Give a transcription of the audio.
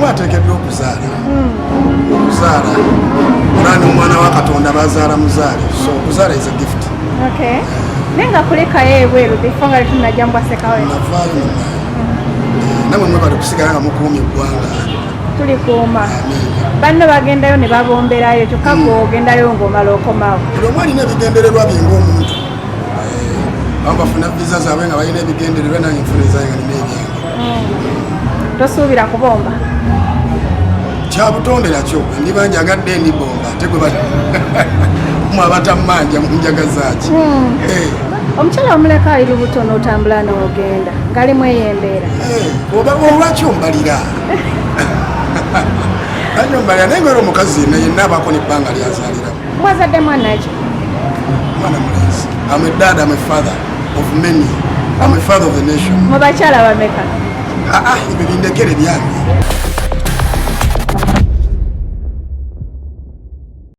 ateekeddwa okuzaala olani omwana wa Katonda bazaala muzaale, so okuzaala is a gift. Okay. Nenga kulekayo ebweru before nga tunajja mu Sekawere. Navaayo namwe mwebale kusigala nga mukuumye eggwanga. Tulikuuma. Banno bagendayo ne babomberayo kyokka gwogendayo ng'omala okomawo. Buli omu alina ebigendererwa bye ng'omuntu. Abamu bafuna visa zaabwe nga balina ebigendererwa nange nfuna ezange nga nina ebyange. Tosuubira kubomba? Kyabutonde nakyo ndiba njagadde ndibomba ate gwe mu abatammanja mu njagaza ki. Omukyala omuleka ali lubuto n'otambula n'ogenda ngalimu eyo embeera. Olwaki ombalira? Anyombalira naye nga oli omukazi yenna abaako n'ebbanga lyazaaliramu. Mwazadde mwana ki? Mwana mulenzi. I'm a dad, I'm a father of many. I'm a father of the nation. Mu bakyala bameka? Ibyo bindekere byange.